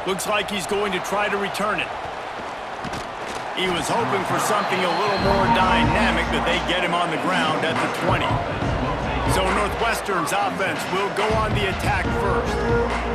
Looks like he's going to try to return it. He was hoping for something a little more dynamic, but they get him on the ground at the 20. So Northwestern's offense will go on the attack first.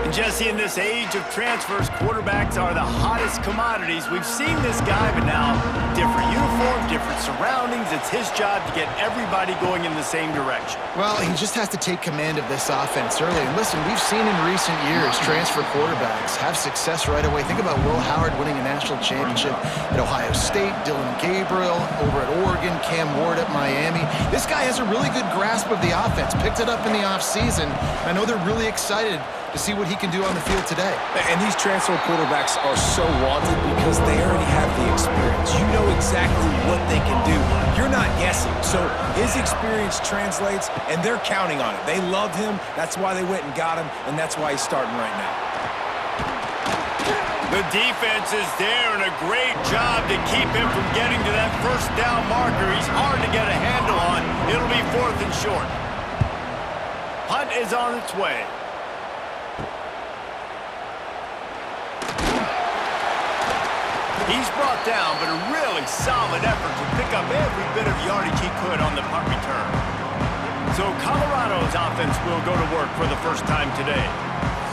And Jesse, in this age of transfers, quarterbacks are the hottest commodities. We've seen this guy, but now different uniform, different surroundings. It's his job to get everybody going in the same direction. Well, he just has to take command of this offense early. And listen, we've seen in recent years transfer quarterbacks have success right away. Think about Will Howard winning a national championship at Ohio State, Dylan Gabriel over at Oregon, Cam Ward at Miami. This guy has a really good grasp of the offense, picked it up in the offseason. I know they're really excited to see what he can do on the field today. And these transfer quarterbacks are so wanted because they already have the experience. You know exactly what they can do. You're not guessing. So his experience translates, and they're counting on it. They loved him. That's why they went and got him, and that's why he's starting right now. The defense is there, and a great job to keep him from getting to that first down marker. He's hard to get a handle on. It'll be 4th and short. Punt is on its way. He's brought down, but a really solid effort to pick up every bit of yardage he could on the punt return. So Colorado's offense will go to work for the first time today.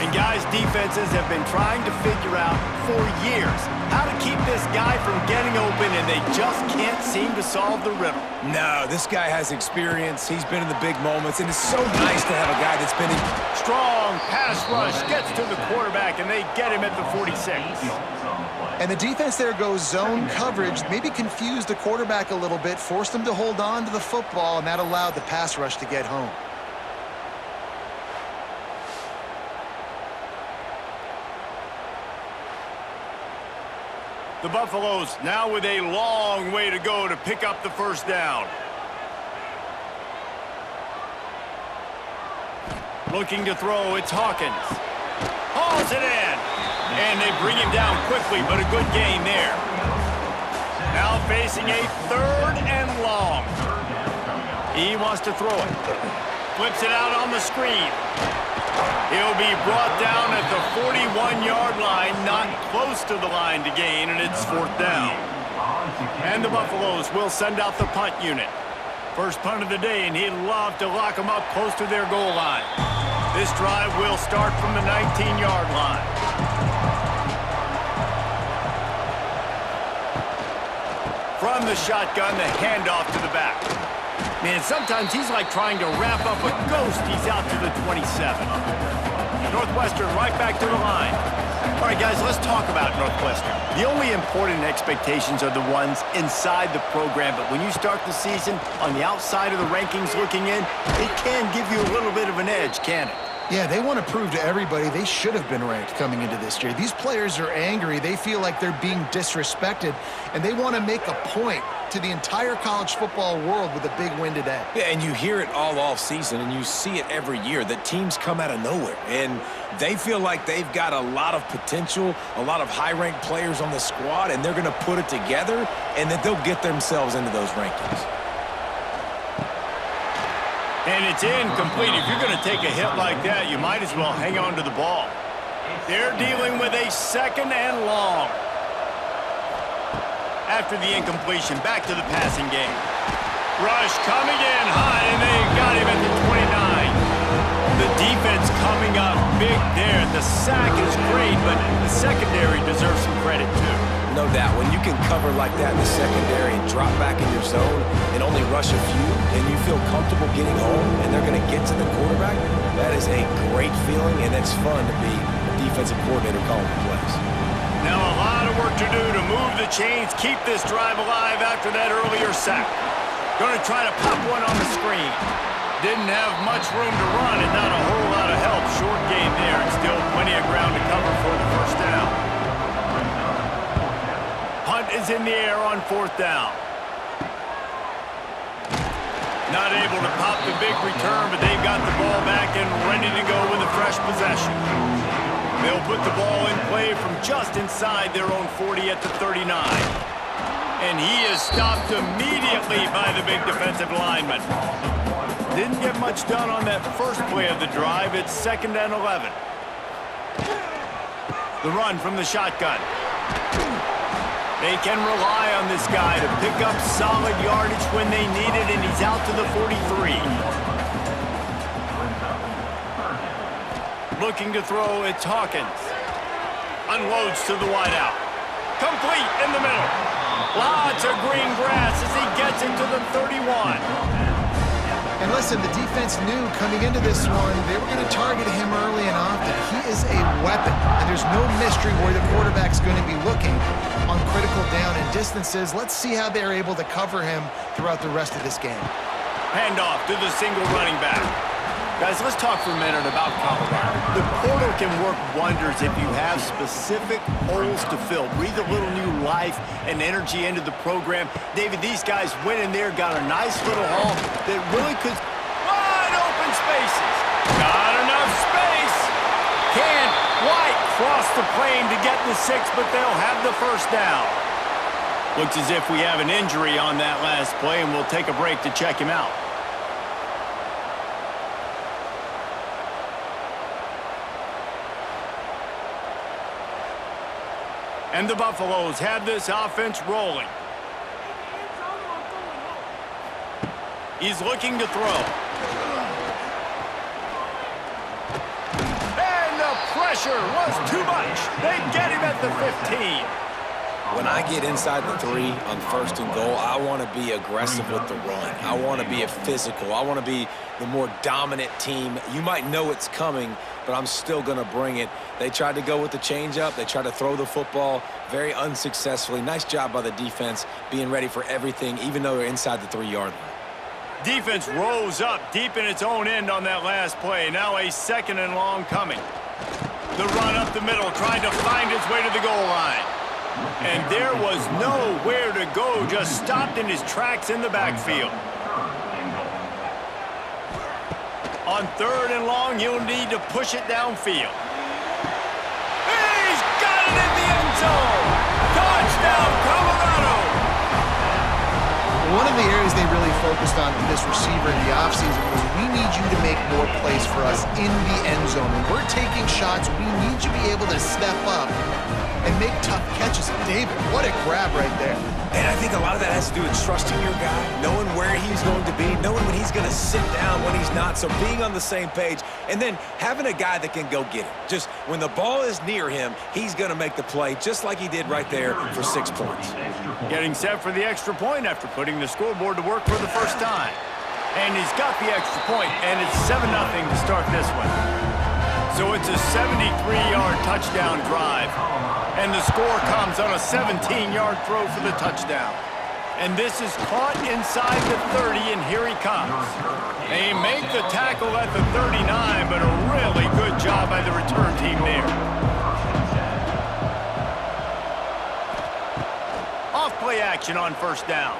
And guys, defenses have been trying to figure out for years how to keep this guy from getting open, and they just can't seem to solve the riddle. No, this guy has experience. He's been in the big moments, and it's so nice to have a guy that's been in. Strong pass rush gets to the quarterback, and they get him at the 46. And the defense there goes zone coverage, maybe confused the quarterback a little bit, forced him to hold on to the football, and that allowed the pass rush to get home. The Buffaloes now with a long way to go to pick up the first down. Looking to throw, it's Hawkins. Hauls it in. And they bring him down quickly, but a good gain there. Now facing a 3rd and long. He wants to throw it. Flips it out on the screen. He'll be brought down at the 41-yard line, not close to the line to gain, and it's 4th down. And the Buffaloes will send out the punt unit. First punt of the day, and he'd love to lock them up close to their goal line. This drive will start from the 19-yard line. From the shotgun, the handoff to the back. Man, sometimes he's like trying to wrap up a ghost. He's out to the 27. Northwestern right back to the line. All right, guys, let's talk about Northwestern. The only important expectations are the ones inside the program, but when you start the season on the outside of the rankings looking in, it can give you a little bit of an edge, can it? Yeah, they want to prove to everybody they should have been ranked coming into this year. These players are angry. They feel like they're being disrespected, and they want to make a point to the entire college football world with a big win today. Yeah, and you hear it all off season, and you see it every year that teams come out of nowhere, and they feel like they've got a lot of potential, a lot of high-ranked players on the squad, and they're going to put it together, and that they'll get themselves into those rankings. And it's incomplete. If you're going to take a hit like that, you might as well hang on to the ball. They're dealing with a 2nd and long. After the incompletion, back to the passing game. Rush coming in hot, and they got him at the 29. The defense coming up big there. The sack is great, but the secondary deserves some credit too. No doubt. When you can cover like that in the secondary and drop back in your zone and only rush a few, and you feel comfortable getting home, and they're going to get to the quarterback, that is a great feeling, and it's fun to be a defensive coordinator calling the plays. Now a lot of work to do to move the chains, keep this drive alive after that earlier sack. Going to try to pop one on the screen. Didn't have much room to run and not a whole lot of help. Short game there, and still plenty of ground to cover for the first down. Punt is in the air on 4th down. Not able to pop the big return, but they've got the ball back and ready to go with a fresh possession. They'll put the ball in play from just inside their own 40 at the 39. And he is stopped immediately by the big defensive lineman. Didn't get much done on that first play of the drive. It's 2nd and 11. The run from the shotgun. They can rely on this guy to pick up solid yardage when they need it, and he's out to the 43. Looking to throw, it's Hawkins. Unloads to the wideout. Complete in the middle. Lots of green grass as he gets it to the 31. And listen, the defense knew coming into this one, they were going to target him early and often. He is a weapon, and there's no mystery where the quarterback's going to be looking on critical down and distances. Let's see how they're able to cover him throughout the rest of this game. Handoff to the single running back. Guys, let's talk for a minute about Colorado. The portal can work wonders if you have specific holes to fill. Breathe a little new life and energy into the program. David, these guys went in there, got a nice little haul that really could... Wide open spaces. Not enough space. Can't quite cross the plane to get the 6, but they'll have the first down. Looks as if we have an injury on that last play, and we'll take a break to check him out. And the Buffaloes have this offense rolling. He's looking to throw. And the pressure was too much. They get him at the 15. When I get inside the 3 on 1st and goal, I want to be aggressive with the run. I want to be physical. I want to be the more dominant team. You might know it's coming, but I'm still going to bring it. They tried to go with the changeup. They tried to throw the football very unsuccessfully. Nice job by the defense being ready for everything, even though they're inside the 3-yard line. Defense rose up deep in its own end on that last play. Now a 2nd and long coming. The run up the middle, trying to find its way to the goal line. And there was nowhere to go, just stopped in his tracks in the backfield. On 3rd and long, he'll need to push it downfield. He's got it in the end zone! Touchdown, Colorado! One of the areas they really focused on with this receiver in the offseason was we need you to make more plays for us in the end zone. When we're taking shots, we need you to be able to step up and make tough catches. And David, what a grab right there. And I think a lot of that has to do with trusting your guy, knowing where he's going to be, knowing when he's going to sit down, when he's not, so being on the same page, and then having a guy that can go get it. Just when the ball is near him, he's going to make the play, just like he did right there for 6 points. Getting set for the extra point after putting the scoreboard to work for the first time. And he's got the extra point, and it's 7-0 to start this one. So it's a 73-yard touchdown drive. And the score comes on a 17-yard throw for the touchdown. And this is caught inside the 30, and here he comes. They make the tackle at the 39, but a really good job by the return team there. Off-play action on 1st down.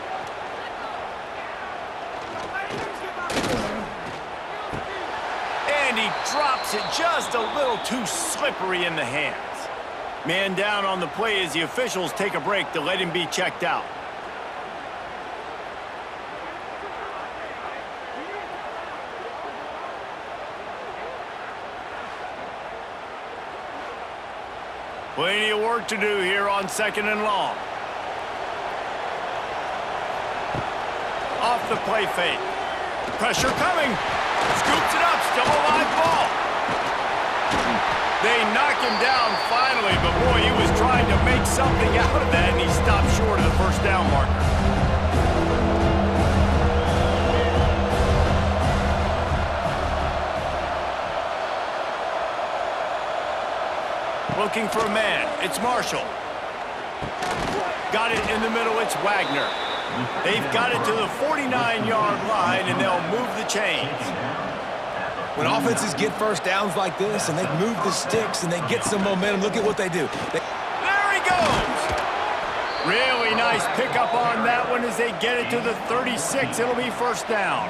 And he drops it just a little too slippery in the hands. Man down on the play as the officials take a break to let him be checked out. Plenty of work to do here on 2nd and long. Off the play fake. Pressure coming. Scoops it up. Still a live ball. They knock him down finally, but boy, he was trying to make something out of that, and he stopped short of the 1st down marker. Looking for a man. It's Marshall. Got it in the middle. It's Wagner. They've got it to the 49-yard line, and they'll move the chains. When offenses get 1st downs like this and they move the sticks and they get some momentum, look at what they do. There he goes! Really nice pickup on that one as they get it to the 36. It'll be 1st down.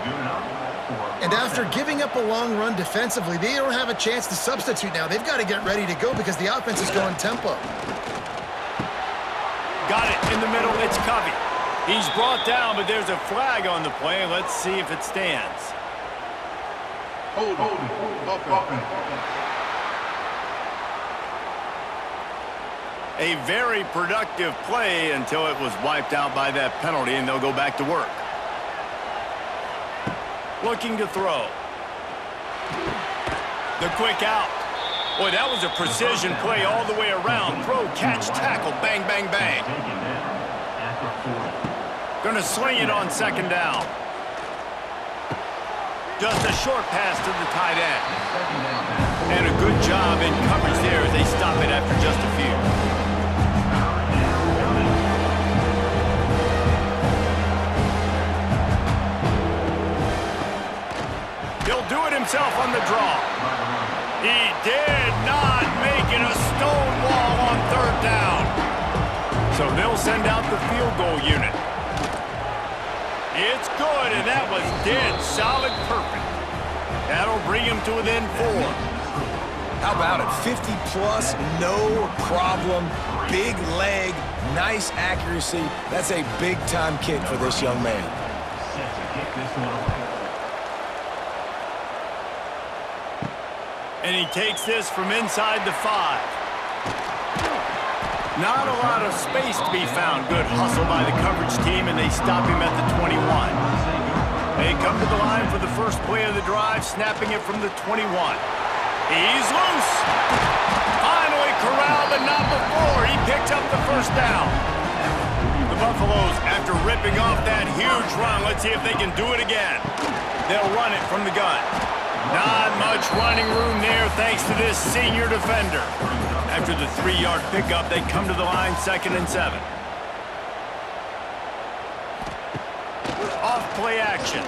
And after giving up a long run defensively, they don't have a chance to substitute now. They've got to get ready to go because the offense is going tempo. Got it in the middle. It's Covey. He's brought down, but there's a flag on the play. Let's see if it stands. A very productive play until it was wiped out by that penalty, and they'll go back to work. Looking to throw. The quick out. Boy, that was a precision play all the way around. Throw, catch, tackle, bang, bang, bang. Gonna sling it on second down. Just a short pass to the tight end. And a good job in coverage there as they stop it after just a few. He'll do it himself on the draw. He did not make it a stone wall on third down. So they'll send out the field goal unit. It's good, and that was dead solid perfect. That'll bring him to within 4. How about it? 50-plus, no problem. Big leg, nice accuracy. That's a big-time kick for this young man. And he takes this from inside the 5. Not a lot of space to be found. Good hustle by the coverage team, and they stop him at the 21. They come to the line for the first play of the drive, snapping it from the 21. He's loose. Finally corralled, but not before. He picks up the first down. The Buffaloes, after ripping off that huge run, let's see if they can do it again. They'll run it from the gun. Not much running room there thanks to this senior defender. After the 3-yard pickup, they come to the line 2nd and 7. Off play action.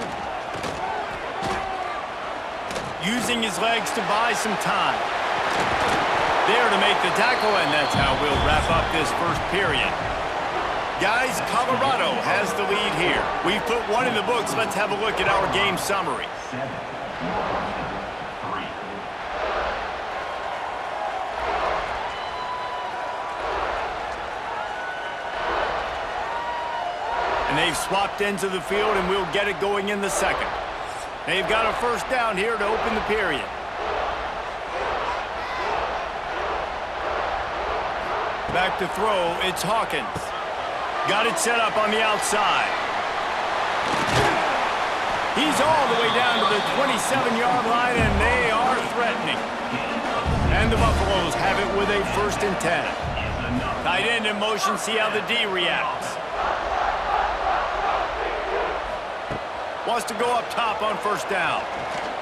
Using his legs to buy some time. There to make the tackle, and that's how we'll wrap up this first period. Guys, Colorado has the lead here. We've put one in the books. Let's have a look at our game summary. And they've swapped into the field, and we'll get it going in the second. They've got a first down here to open the period. Back to throw, it's Hawkins. Got it set up on the outside. He's all the way down to the 27-yard line, and they are threatening. And the Buffaloes have it with a 1st and 10. Tight end in motion, see how the D reacts. Wants to go up top on first down.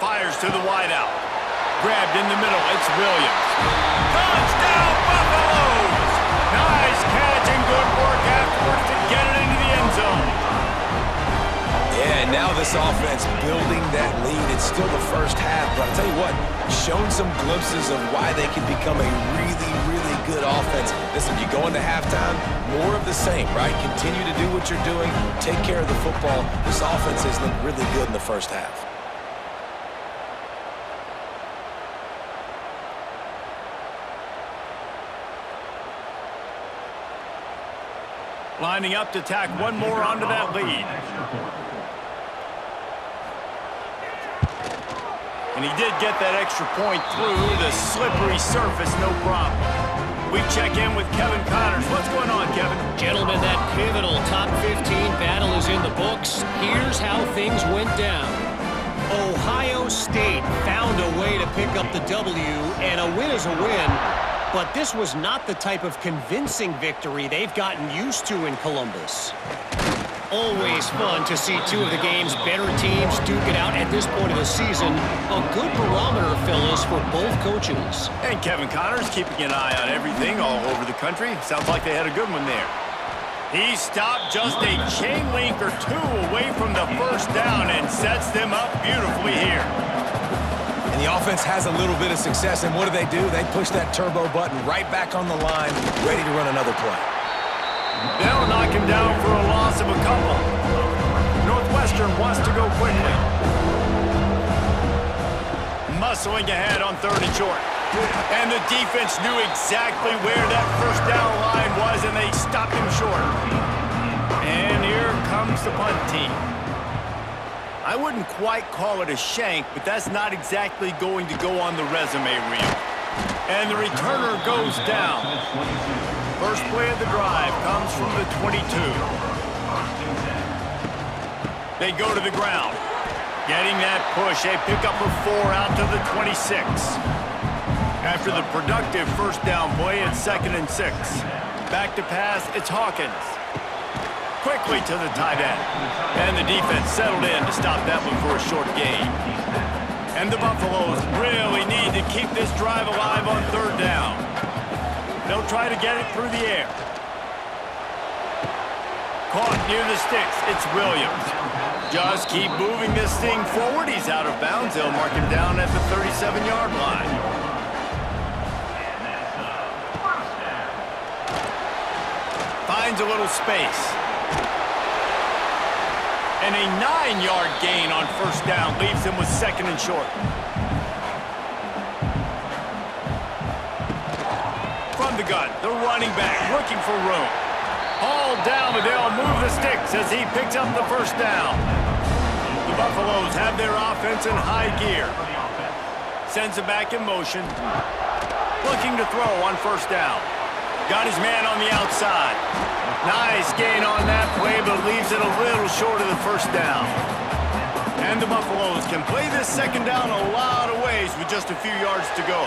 Fires to the wideout. Grabbed in the middle, it's Williams. Touchdown, Buffaloes! Nice catch and good work afterwards to get it into the end zone. Yeah, and now this offense building that lead. It's still the first half, but I'll tell you what, shown some glimpses of why they can become a really, really good offense. Listen, you go into halftime, more of the same, right? Continue to do what you're doing, take care of the football. This offense has looked really good in the first half. Lining up to tack one more onto that lead. And he did get that extra point through the slippery surface, no problem. We check in with Kevin Connors. What's going on, Kevin? Gentlemen, that pivotal top 15 battle is in the books. Here's how things went down. Ohio State found a way to pick up the W, and a win is a win. But this was not the type of convincing victory they've gotten used to in Columbus. Always fun to see two of the game's better teams duke it out at this point of the season. A good barometer, fellas, for both coaches. And Kevin Connors keeping an eye on everything all over the country. Sounds like they had a good one there. He stopped just a chain link or two away from the first down and sets them up beautifully here. And the offense has a little bit of success, and what do? They push that turbo button right back on the line, ready to run another play. They'll knock him down for a loss of a couple. Northwestern wants to go quickly. Muscling ahead on 3rd and short. And the defense knew exactly where that first down line was, and they stopped him short. And here comes the punt team. I wouldn't quite call it a shank, but that's not exactly going to go on the resume reel. And the returner goes down. First play of the drive comes from the 22. They go to the ground. Getting that push, a pickup of 4 out to the 26. After the productive first down play, it's 2nd and 6. Back to pass, it's Hawkins. Quickly to the tight end. And the defense settled in to stop that one for a short gain. And the Buffaloes really need to keep this drive alive on 3rd down. They'll try to get it through the air. Caught near the sticks. It's Williams. Just keep moving this thing forward. He's out of bounds. They'll mark him down at the 37-yard line. Finds a little space. And a 9-yard gain on 1st down leaves him with 2nd and short. From the gun, the running back looking for room. Hauled down, but they'll move the sticks as he picks up the 1st down. The Buffaloes have their offense in high gear. Sends it back in motion. Looking to throw on 1st down. Got his man on the outside. Nice gain on that play, but leaves it a little short of the 1st down. And the Buffaloes can play this 2nd down a lot of ways with just a few yards to go.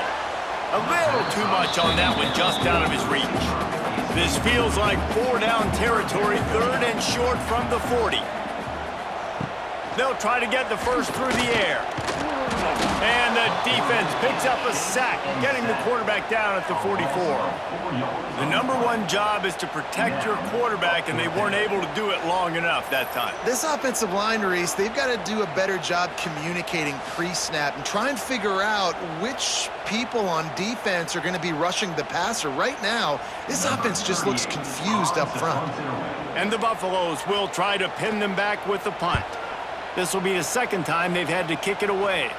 A little too much on that one, just out of his reach. This feels like 4-down territory, 3rd and short from the 40. They'll try to get the first through the air. And the defense picks up a sack, getting the quarterback down at the 44. The #1 job is to protect your quarterback, and they weren't able to do it long enough that time. This offensive line, Reese, they've got to do a better job communicating pre-snap and try and figure out which people on defense are going to be rushing the passer. Right now, this offense just looks confused up front. And the Buffaloes will try to pin them back with the punt. This will be the 2nd time they've had to kick it away.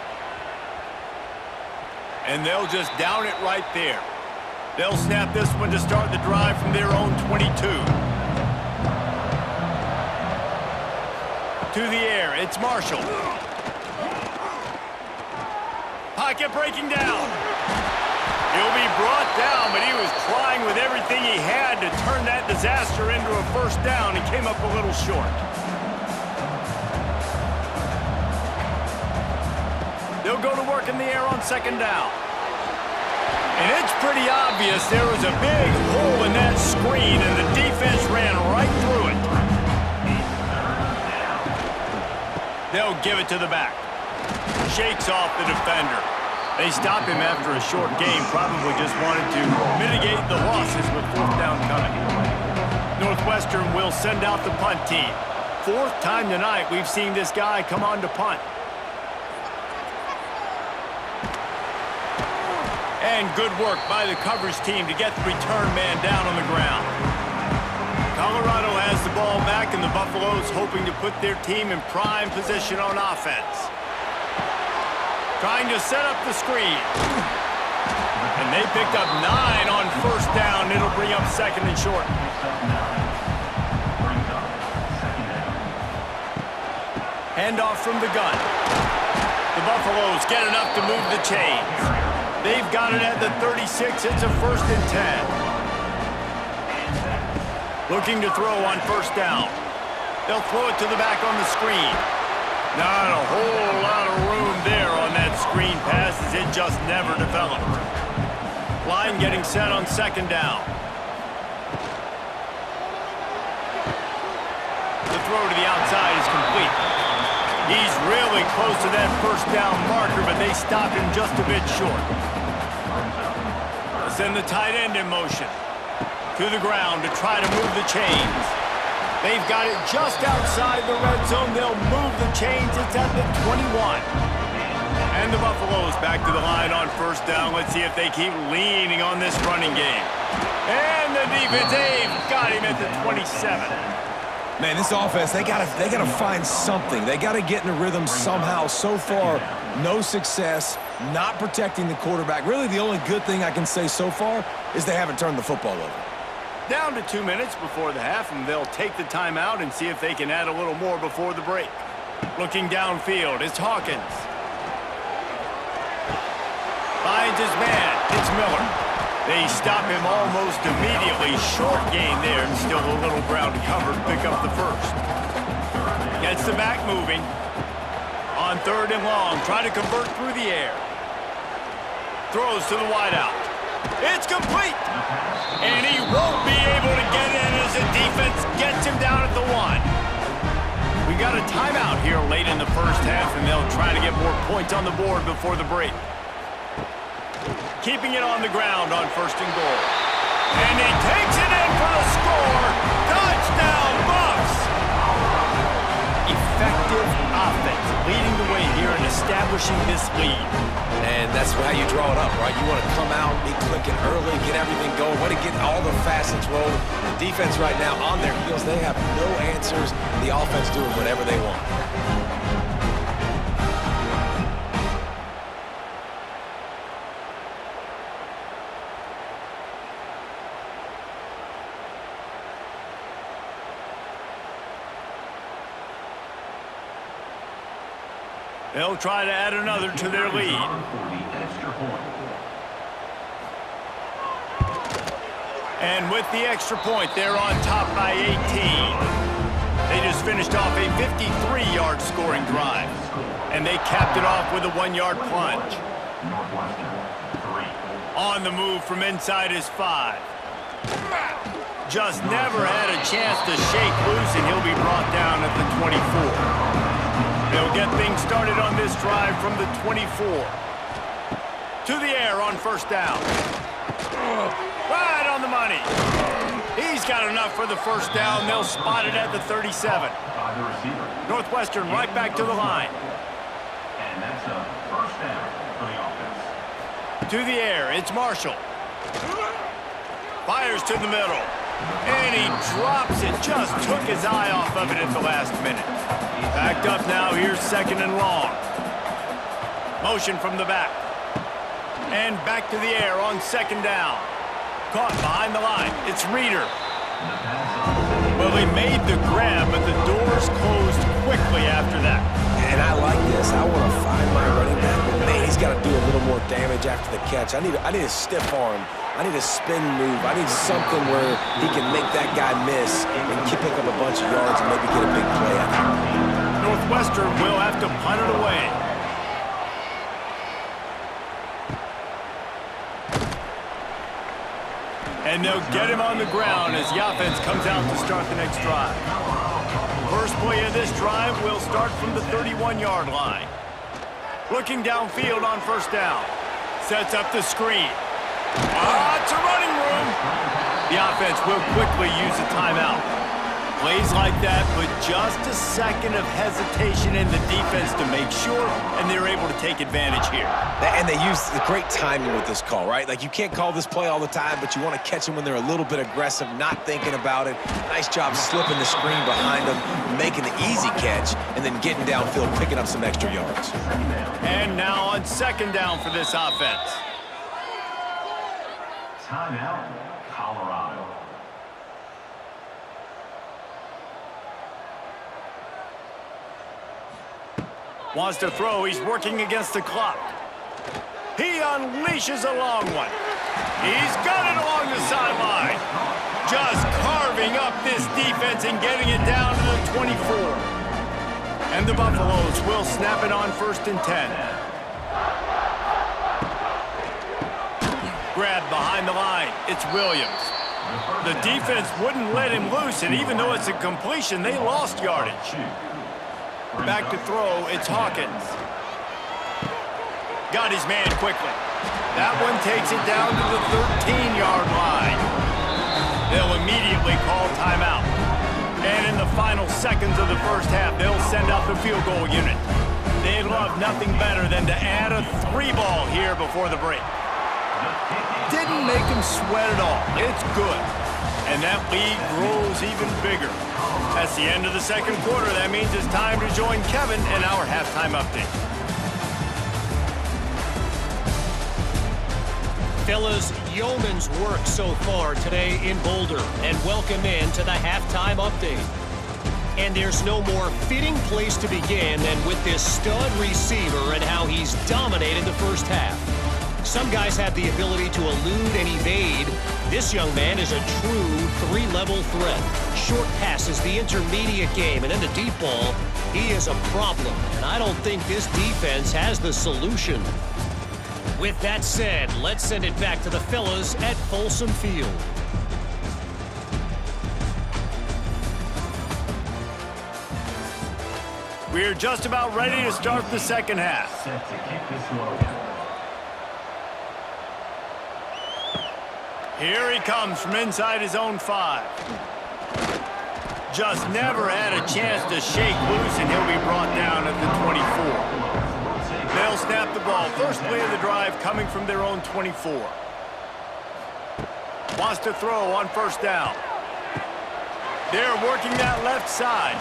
And they'll just down it right there. They'll snap this one to start the drive from their own 22. To the air, it's Marshall. Pocket breaking down. He'll be brought down, but he was trying with everything he had to turn that disaster into a 1st down. He came up a little short. They'll go to work in the air on 2nd down. And it's pretty obvious there was a big hole in that screen, and the defense ran right through it. They'll give it to the back. Shakes off the defender. They stop him after a short game, probably just wanted to mitigate the losses with 4th down coming. Northwestern will send out the punt team. 4th time tonight we've seen this guy come on to punt. And good work by the coverage team to get the return man down on the ground. Colorado has the ball back, and the Buffaloes hoping to put their team in prime position on offense. Trying to set up the screen. And they picked up 9 on 1st down. It'll bring up 2nd and short. Handoff from the gun. The Buffaloes get enough to move the chains. They've got it at the 36. It's a 1st and 10. Looking to throw on 1st down. They'll throw it to the back on the screen. Not a whole lot of room there on that screen pass, as it just never developed. Line getting set on 2nd down. The throw to the outside is complete. He's really close to that 1st down marker, but they stop him just a bit short. They'll send the tight end in motion. To the ground to try to move the chains. They've got it just outside the red zone. They'll move the chains. It's at the 21. And the Buffaloes back to the line on 1st down. Let's see if they keep leaning on this running game. And the defense, they've got him at the 27. Man, this offense, they gotta find something. They gotta get in a rhythm somehow. So far, no success, not protecting the quarterback. Really, the only good thing I can say so far is they haven't turned the football over. Down to 2 minutes before the half, and they'll take the timeout and see if they can add a little more before the break. Looking downfield, it's Hawkins. Finds his man. It's Miller. They stop him almost immediately. Short gain there, and still a little ground to cover to pick up the first. Gets the back moving. On 3rd and long, trying to convert through the air. Throws to the wideout. It's complete! And he won't be able to get in as the defense gets him down at the 1. We got a timeout here late in the first half, and they'll try to get more points on the board before the break. Keeping it on the ground on 1st and goal. And he takes it in for the score. Touchdown, Buffs! Effective offense leading the way here and establishing this lead. And that's how you draw it up, right? You want to come out, be clicking early, get everything going, want to get all the facets rolling. The defense right now on their heels, they have no answers. The offense doing whatever they want. They'll try to add another to their lead. And with the extra point, they're on top by 18. They just finished off a 53-yard scoring drive. And they capped it off with a 1-yard plunge. On the move from inside his 5. Just never had a chance to shake loose, and he'll be brought down at the 24. They'll get things started on this drive from the 24. To the air on 1st down. Right on the money. He's got enough for the 1st down. They'll spot it at the 37. Northwestern right back to the line. And that's a 1st down for the offense. To the air, it's Marshall. Fires to the middle. And he drops it. Just took his eye off of it at the last minute. Backed up now. Here's 2nd and long. Motion from the back. And back to the air on 2nd down. Caught behind the line. It's Reeder. Well, he made the grab, but the doors closed quickly after that. And I like this. I want to find my running back, but man, he's got to do a little more damage after the catch. I need a stiff arm. I need a spin move. I need something where he can make that guy miss and pick up a bunch of yards and maybe get a big play out of it. Northwestern will have to punt it away. And they'll get him on the ground as the offense comes out to start the next drive. First play of this drive will start from the 31-yard line. Looking downfield on 1st down. Sets up the screen. It's a running room. The offense will quickly use a timeout. Plays like that, but just a second of hesitation in the defense to make sure, and they're able to take advantage here. And they use the great timing with this call, right? Like, you can't call this play all the time, but you want to catch them when they're a little bit aggressive, not thinking about it. Nice job slipping the screen behind them, making the easy catch, and then getting downfield, picking up some extra yards. And now on 2nd down for this offense. Timeout, Colorado. Wants to throw. He's working against the clock. He unleashes a long one. He's got it along the sideline. Just carving up this defense and getting it down to the 24. And the Buffaloes will snap it on 1st and 10. Grab behind the line. It's Williams. The defense wouldn't let him loose, and even though it's a completion, they lost yardage. Back to throw, it's Hawkins. Got his man quickly. That one takes it down to the 13-yard line. They'll immediately call timeout. And in the final seconds of the first half, they'll send out the field goal unit. They'd love nothing better than to add a 3-ball here before the break. Didn't make him sweat at all. It's good. And that lead grows even bigger. That's the end of the 2nd quarter. That means it's time to join Kevin in our halftime update. Fellas, yeoman's work so far today in Boulder, and welcome in to the halftime update. And there's no more fitting place to begin than with this stud receiver and how he's dominated the first half. Some guys have the ability to elude and evade. This young man is a true three-level threat. Short passes, the intermediate game, and then the deep ball. He is a problem, and I don't think this defense has the solution. With that said, let's send it back to the fellas at Folsom Field. We're just about ready to start the second half. Set to kick this one. Here he comes from inside his own 5. Just never had a chance to shake loose, and he'll be brought down at the 24. They'll snap the ball. First play of the drive coming from their own 24. Wants to throw on first down. They're working that left side.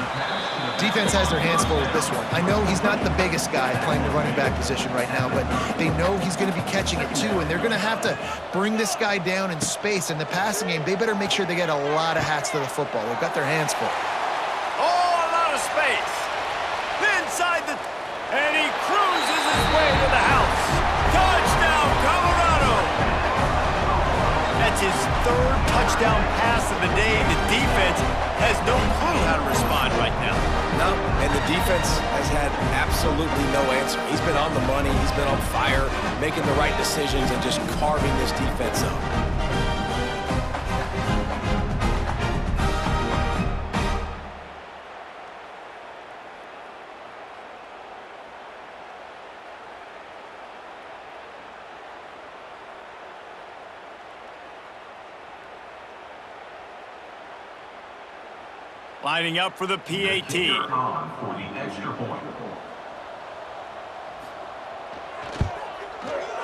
Defense has their hands full with this one. I know he's not the biggest guy playing the running back position right now, but they know he's going to be catching it too, and they're going to have to bring this guy down in space. In the passing game, they better make sure they get a lot of hats to the football. They've got their hands full. Oh, a lot of space. Inside the... And he cruises his way to the house. Touchdown, Colorado! That's his 3rd touchdown pass of the day. The defense has no clue how to respond right now. No, and the defense has had absolutely no answer. He's been on the money. He's been on fire, making the right decisions and just carving this defense up. Lining up for the PAT. For the extra point.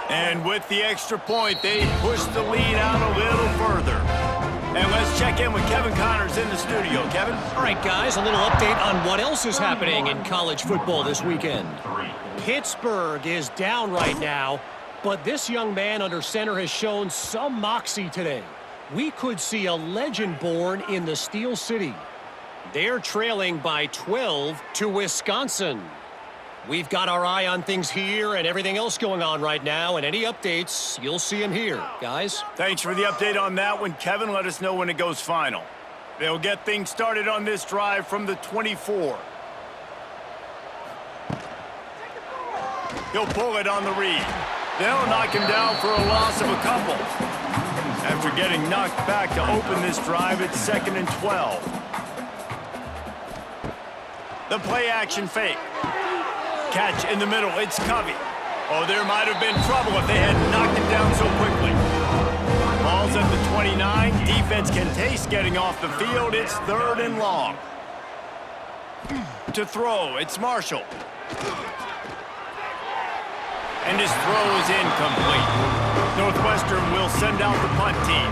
And with the extra point, they push the lead out a little further. And let's check in with Kevin Connors in the studio. Kevin? All right, guys, a little update on what else is happening in college football this weekend. Pittsburgh is down right now, but this young man under center has shown some moxie today. We could see a legend born in the Steel City. They're trailing by 12 to Wisconsin. We've got our eye on things here and everything else going on right now, and any updates, you'll see them here. Guys? Thanks for the update on that one, Kevin. Let us know when it goes final. They'll get things started on this drive from the 24. He'll pull it on the read. They'll knock him down for a loss of a couple. After getting knocked back to open this drive, it's 2nd and 12. The play-action fake. Catch in the middle. It's Covey. Oh, there might have been trouble if they had knocked him down so quickly. Ball's at the 29. Defense can taste getting off the field. It's 3rd and long. To throw, it's Marshall. And his throw is incomplete. Northwestern will send out the punt team.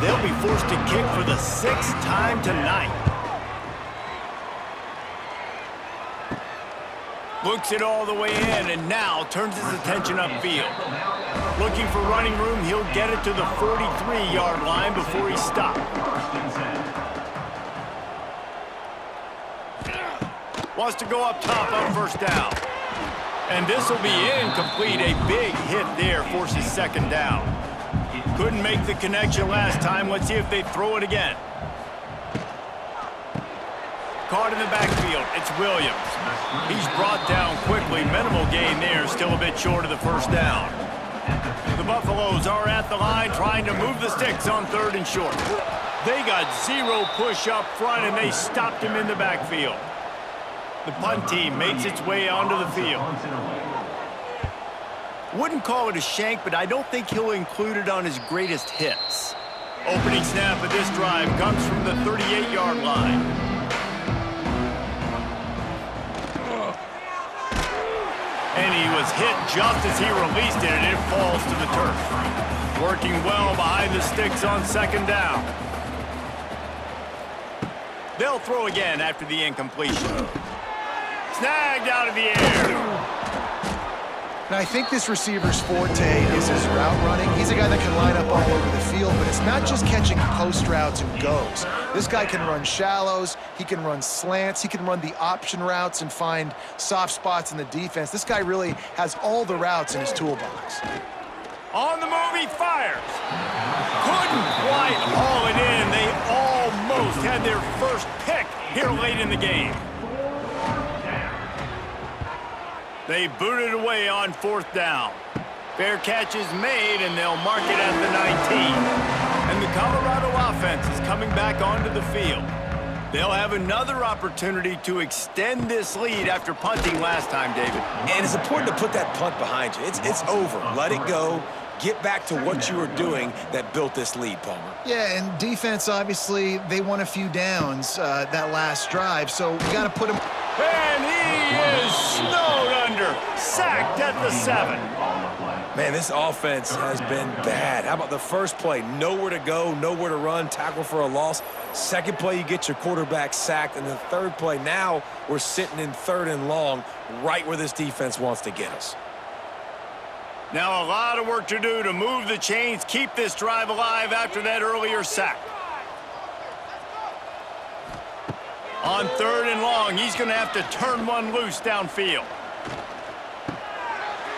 They'll be forced to kick for the 6th time tonight. Looks it all the way in, and now turns his attention upfield. Looking for running room, he'll get it to the 43-yard line before he's stopped. Wants to go up top on first down. And this will be incomplete. A big hit there forces 2nd down. Couldn't make the connection last time. Let's see if they throw it again. Caught in the backfield. It's Williams. He's brought down quickly. Minimal gain there. Still a bit short of the first down. The Buffaloes are at the line trying to move the sticks on 3rd and short. They got 0 push up front, and they stopped him in the backfield. The punt team makes its way onto the field. Wouldn't call it a shank, but I don't think he'll include it on his greatest hits. Opening snap of this drive comes from the 38-yard line. And he was hit just as he released it, and it falls to the turf. Working well behind the sticks on 2nd down. They'll throw again after the incompletion. Snagged out of the air. Now, I think this receiver's forte is his route running. He's a guy that can line up all over the field, but it's not just catching post routes and goes. This guy can run shallows, he can run slants, he can run the option routes and find soft spots in the defense. This guy really has all the routes in his toolbox. On the move, he fires. Couldn't quite haul it in. They almost had their first pick here late in the game. They booted away on 4th down. Fair catch is made, and they'll mark it at the 19. And the Colorado offense is coming back onto the field. They'll have another opportunity to extend this lead after punting last time, David. And it's important to put that punt behind you. It's over. Let it go. Get back to what you were doing that built this lead, Palmer. Yeah, and defense, obviously, they won a few downs that last drive, so we got to put him. And he is snowed under, sacked at the 7. Man, this offense has been bad. How about the first play? Nowhere to go, nowhere to run, tackle for a loss. Second play, you get your quarterback sacked. And the third play, now we're sitting in 3rd and long, right where this defense wants to get us. Now a lot of work to do to move the chains, keep this drive alive after that earlier sack. On 3rd and long, he's going to have to turn one loose downfield.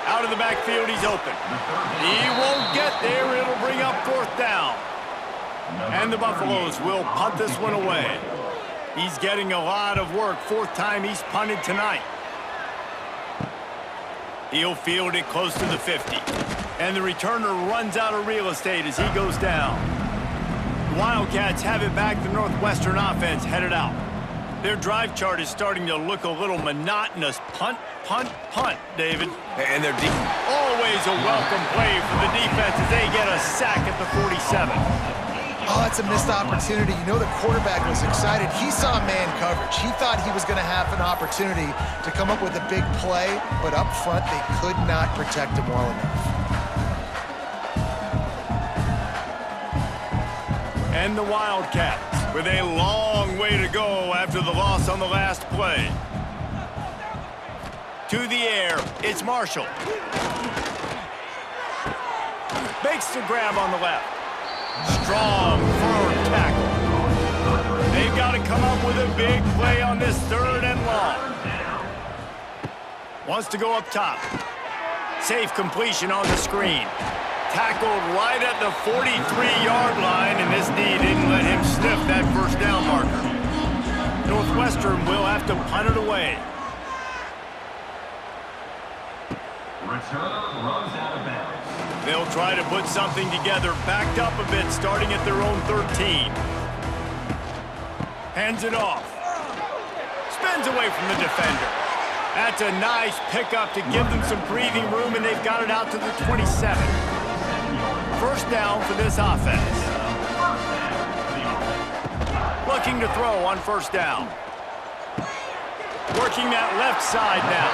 Out of the backfield, he's open. He won't get there. It'll bring up 4th down. And the Buffaloes will punt this one away. He's getting a lot of work. 4th time he's punted tonight. He'll field it close to the 50. And the returner runs out of real estate as he goes down. The Wildcats have it back. The Northwestern offense headed out. Their drive chart is starting to look a little monotonous. Punt, punt, punt, David. And they're deep. Always a welcome play for the defense as they get a sack at the 47. Oh, that's a missed opportunity. You know the quarterback was excited. He saw man coverage. He thought he was going to have an opportunity to come up with a big play, but up front they could not protect him well enough. And the Wildcats with a long way to go after the loss on the last play. To the air, it's Marshall. Makes the grab on the left. Strong, firm tackle. They've got to come up with a big play on this 3rd and long. Wants to go up top. Safe completion on the screen. Tackled right at the 43-yard line, and this D didn't let him sniff that 1st down marker. Northwestern will have to punt it away. Returner runs out of bounds. They'll try to put something together, backed up a bit, starting at their own 13. Hands it off. Spins away from the defender. That's a nice pickup to give them some breathing room, and they've got it out to the 27. 1st down for this offense. Looking to throw on 1st down. Working that left side now.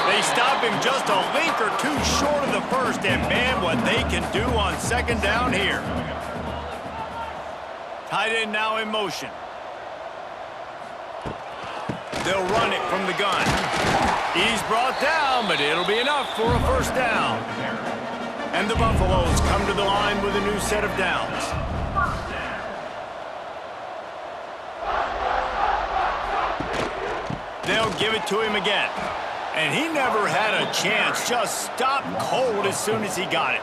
They stop him just a link or two short of the 1st, and man, what they can do on 2nd down here. Tight end now in motion. They'll run it from the gun. He's brought down, but it'll be enough for a 1st down. And the Buffaloes come to the line with a new set of downs. They'll give it to him again. And he never had a chance, just stopped cold as soon as he got it.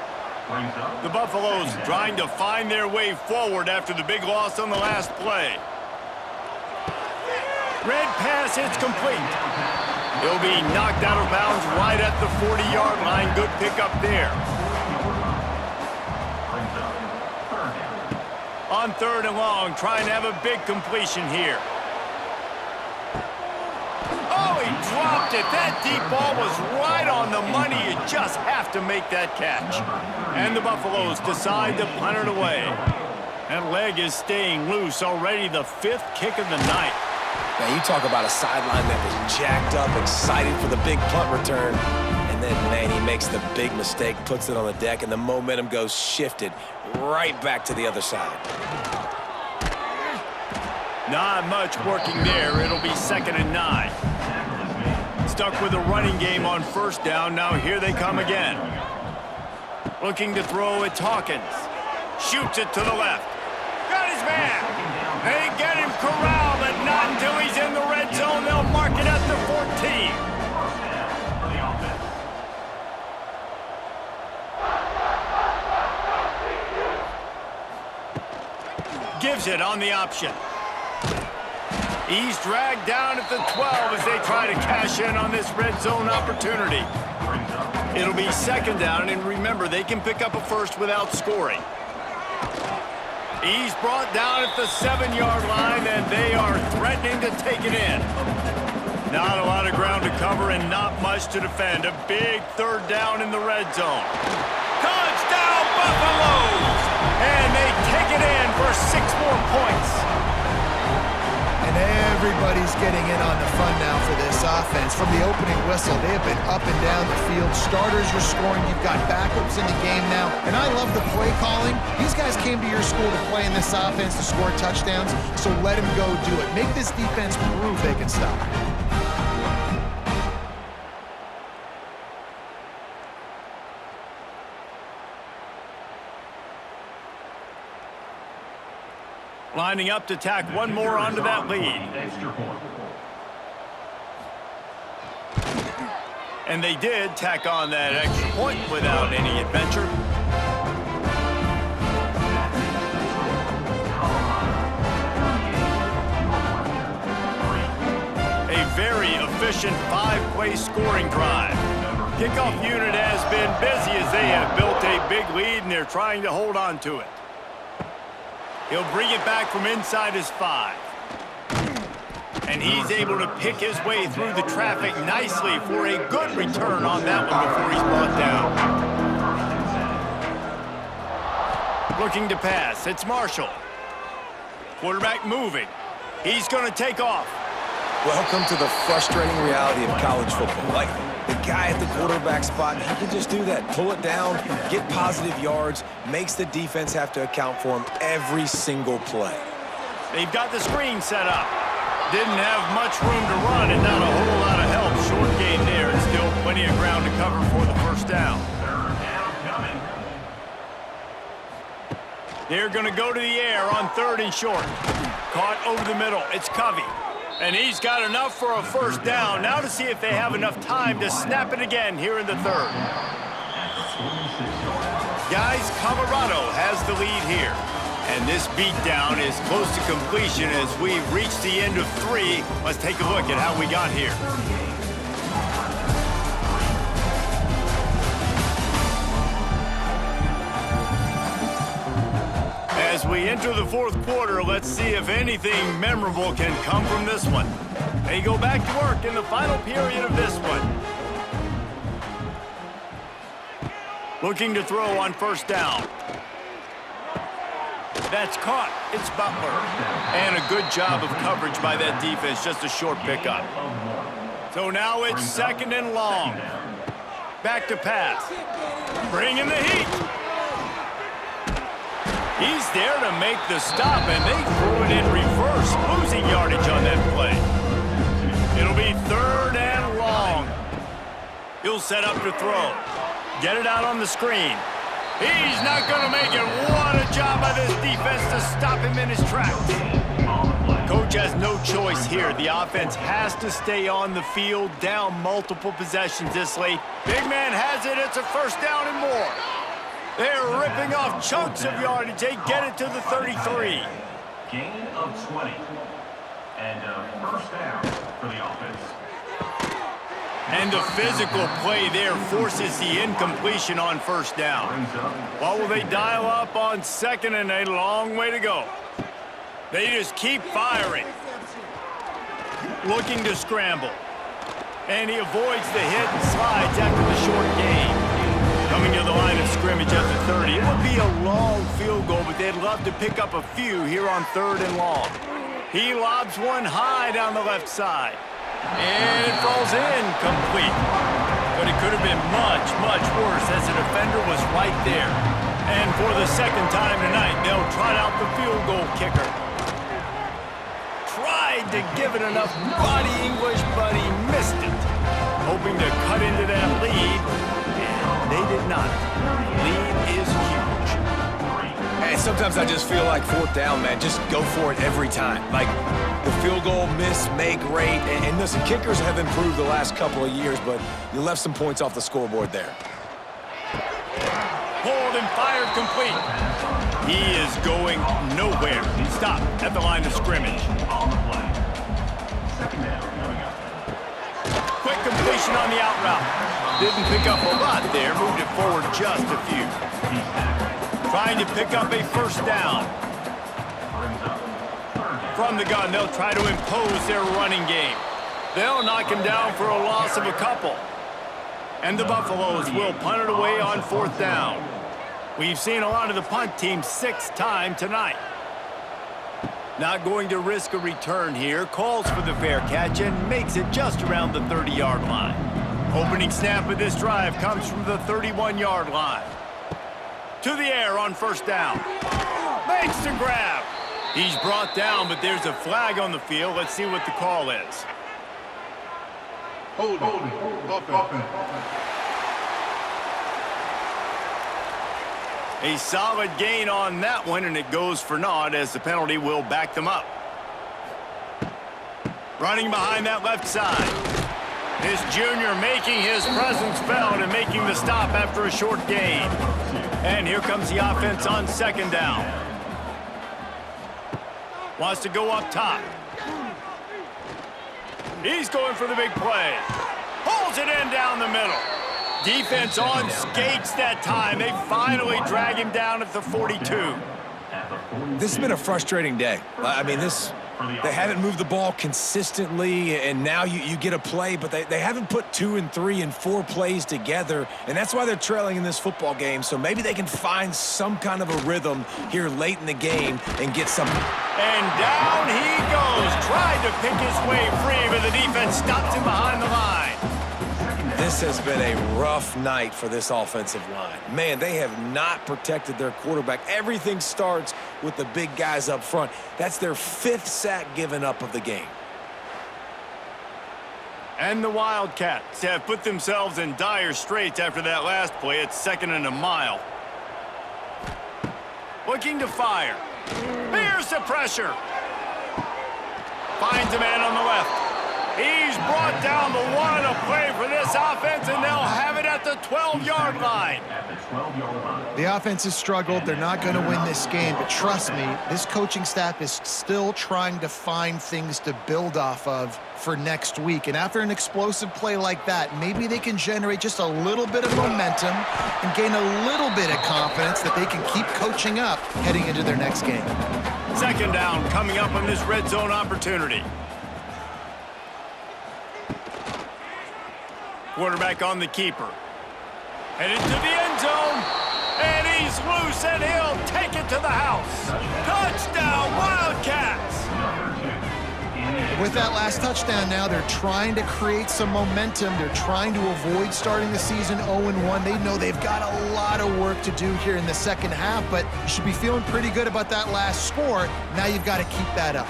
The Buffaloes trying to find their way forward after the big loss on the last play. Red pass, it's complete. He'll be knocked out of bounds right at the 40-yard line. Good pickup there. On 3rd and long, trying to have a big completion here. Oh, he dropped it. That deep ball was right on the money. You just have to make that catch. And the Buffaloes decide to punt it away. That leg is staying loose. Already the 5th kick of the night. Now, you talk about a sideline that was jacked up, excited for the big punt return. And then, man, he makes the big mistake, puts it on the deck, and the momentum goes shifted right back to the other side. Not much working there. It'll be 2nd and 9. Stuck with a running game on 1st down. Now here they come again. Looking to throw, it's Hawkins. Shoots it to the left. Got his man. They get him corralled, but not until he's in the red zone. They'll mark it at the 14. gives it on the option. He's dragged down at the 12 as they try to cash in on this red zone opportunity. It'll be second down, and remember, they can pick up a first without scoring. He's brought down at the 7-yard line, and they are threatening to take it in. Not a lot of ground to cover and not much to defend. A big third down in the red zone. Touchdown, Buffaloes! And they take it in for 6 more points. And everybody's getting in on the fun now for this offense. From the opening whistle, they have been up and down the field. Starters are scoring. You've got backups in the game now. And I love the play calling. These guys came to your school to play in this offense to score touchdowns, so let them go do it. Make this defense prove they can stop. Lining up to tack one more onto that lead. And they did tack on that extra point without any adventure. A very efficient 5-play scoring drive. Kickoff unit has been busy as they have built a big lead and they're trying to hold on to it. He'll bring it back from inside his 5. And he's able to pick his way through the traffic nicely for a good return on that one before he's brought down. Looking to pass. It's Marshall. Quarterback moving. He's going to take off. Welcome to the frustrating reality of college football. Like, the guy at the quarterback spot, he can just do that. Pull it down, get positive yards, makes the defense have to account for him every single play. They've got the screen set up. Didn't have much room to run and not a whole lot of help. Short gain there and still plenty of ground to cover for the first down. Third down coming. They're going to go to the air on 3rd and short. Caught over the middle. It's Covey. And he's got enough for a first down. Now to see if they have enough time to snap it again here in the 3rd. Guys, Colorado has the lead here. And this beatdown is close to completion as we've reached the end of 3. Let's take a look at how we got here. As we enter the 4th quarter, let's see if anything memorable can come from this one. They go back to work in the final period of this one. Looking to throw on first down. That's caught. It's Butler. And a good job of coverage by that defense. Just a short pickup. So now it's 2nd and long. Back to pass. Bringing the heat. He's there to make the stop, and they threw it in reverse, losing yardage on that play. It'll be 3rd and long. He'll set up to throw. Get it out on the screen. He's not going to make it. What a job by this defense to stop him in his tracks. Coach has no choice here. The offense has to stay on the field, down multiple possessions this late. Big man has it. It's a first down and more. They're ripping off chunks of yardage. They get it to the 33. Gain of 20. And first down for the offense. And the physical play there forces the incompletion on first down. What will they dial up on 2nd and a long way to go? They just keep firing. Looking to scramble. And he avoids the hit and slides after the short gain. Coming to the line of scrimmage at the 30. It would be a long field goal, but they'd love to pick up a few here on 3rd and long. He lobs one high down the left side. And it falls in complete. But it could have been much, much worse as the defender was right there. And for the 2nd time tonight, they'll trot out the field goal kicker. Tried to give it enough body English, but he missed it. Hoping to cut into that lead. They did not. Lead is huge. And sometimes I just feel like 4th down, man. Just go for it every time. Like, the field goal, miss, make, rate. And listen, kickers have improved the last couple of years, but you left some points off the scoreboard there. Pulled and fired complete. He is going nowhere. Stop at the line of scrimmage. On the play. Second down coming up. Quick completion on the out route. Didn't pick up a lot there. Moved it forward just a few. Trying to pick up a first down. From the gun, they'll try to impose their running game. They'll knock him down for a loss of a couple. And the Buffaloes will punt it away on fourth down. We've seen a lot of the punt team 6 times tonight. Not going to risk a return here. Calls for the fair catch and makes it just around the 30-yard line. Opening snap of this drive comes from the 31-yard line. To the air on first down. Makes the grab. He's brought down, but there's a flag on the field. Let's see what the call is. Hold offense. A solid gain on that one, and it goes for naught as the penalty will back them up. Running behind that left side. This junior making his presence felt and making the stop after a short gain. And here comes the offense on second down. Wants to go up top. He's going for the big play. Pulls it in down the middle. Defense on skates that time. They finally drag him down at the 42. This has been a frustrating day. I mean, they haven't moved the ball consistently, and now you get a play, but they haven't put 2 and 3 and 4 plays together, and that's why they're trailing in this football game. So maybe they can find some kind of a rhythm here late in the game and get something. And down he goes. Tried to pick his way free, but the defense stops him behind the line. This has been a rough night for this offensive line. Man, they have not protected their quarterback. Everything starts with the big guys up front. That's their 5th sack given up of the game. And the Wildcats have put themselves in dire straits after that last play. It's 2nd and a mile. Looking to fire. Here's the pressure. Finds a man on the left. He's brought down the one, a play for this offense, and they'll have it at the 12-yard line. The offense has struggled. They're not going to win this game, but trust me, this coaching staff is still trying to find things to build off of for next week. And after an explosive play like that, maybe they can generate just a little bit of momentum and gain a little bit of confidence that they can keep coaching up heading into their next game. Second down coming up on this red zone opportunity. Quarterback on the keeper. Headed to the end zone. And he's loose, and he'll take it to the house. Touchdown, Wildcats! With that last touchdown now, they're trying to create some momentum. They're trying to avoid starting the season 0-1. They know they've got a lot of work to do here in the second half, but you should be feeling pretty good about that last score. Now you've got to keep that up.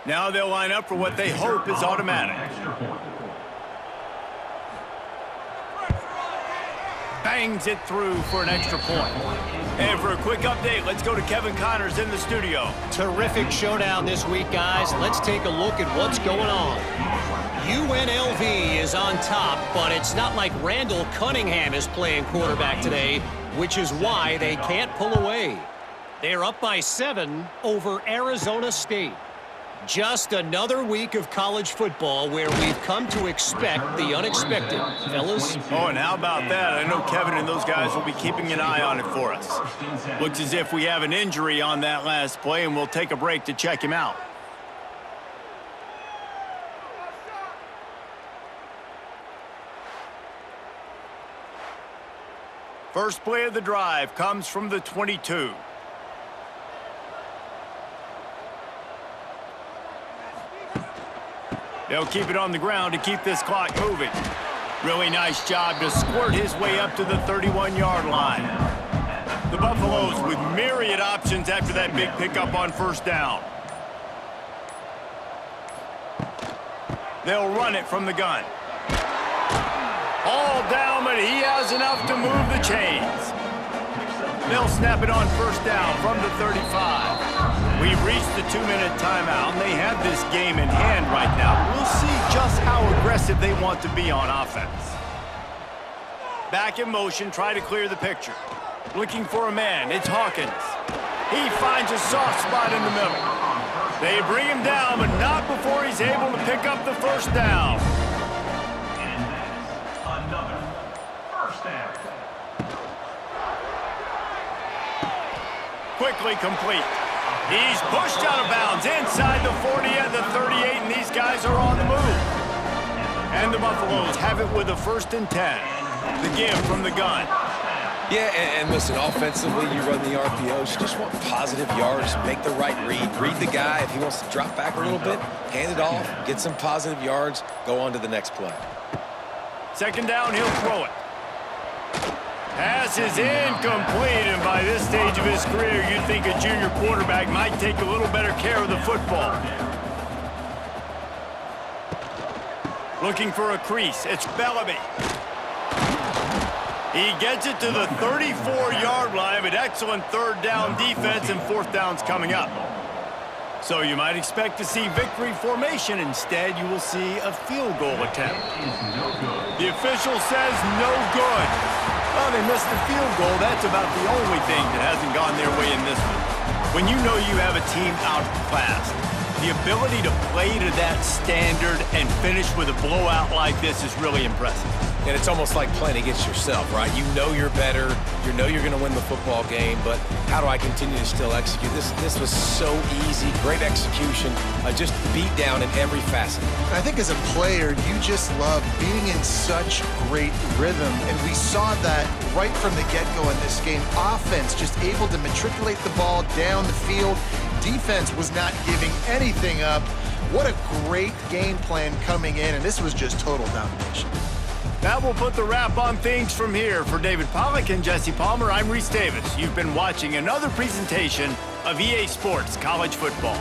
Now they'll line up for what they hope is automatic. Bangs it through for an extra point. And for a quick update, let's go to Kevin Connors in the studio. Terrific showdown this week, guys. Let's take a look at what's going on. UNLV is on top, but it's not like Randall Cunningham is playing quarterback today, which is why they can't pull away. They're up by 7 over Arizona State. Just another week of college football where we've come to expect the unexpected, fellas. Oh, and how about that? I know Kevin and those guys will be keeping an eye on it for us. Looks as if we have an injury on that last play, and we'll take a break to check him out. First play of the drive comes from the 22. They'll keep it on the ground to keep this clock moving. Really nice job to squirt his way up to the 31-yard line. The Buffaloes with myriad options after that big pickup on first down. They'll run it from the gun. All down, but he has enough to move the chains. They'll snap it on first down from the 35. We've reached the 2-minute timeout, and they have this game in hand right now. We'll see just how aggressive they want to be on offense. Back in motion, try to clear the picture. Looking for a man, it's Hawkins. He finds a soft spot in the middle. They bring him down, but not before he's able to pick up the first down. And that's another first down. Quickly complete. He's pushed out of bounds inside the 40 at the 38, and these guys are on the move. And the Buffaloes have it with a 1st and 10. The give from the gun. Yeah, and listen, offensively, you run the RPOs. You just want positive yards, make the right read the guy. If he wants to drop back a little bit, hand it off, get some positive yards, go on to the next play. 2nd down, he'll throw it. Pass is incomplete, and by this stage of his career, you'd think a junior quarterback might take a little better care of the football. Looking for a crease, it's Bellamy. He gets it to the 34-yard line, but excellent 3rd down defense, and 4th down's coming up. So you might expect to see victory formation. Instead, you will see a field goal attempt. The official says no good. Well, they missed the field goal. That's about the only thing that hasn't gone their way in this one. When you know you have a team outclassed, the ability to play to that standard and finish with a blowout like this is really impressive. And it's almost like playing against yourself, right? You know you're better. You know you're going to win the football game, but how do I continue to still execute? This was so easy, great execution, just beat down in every facet. I think as a player, you just love being in such great rhythm, and we saw that right from the get-go in this game. Offense just able to matriculate the ball down the field. Defense was not giving anything up. What a great game plan coming in, and this was just total domination. That will put the wrap on things from here. For David Pollack and Jesse Palmer, I'm Reese Davis. You've been watching another presentation of EA Sports College Football.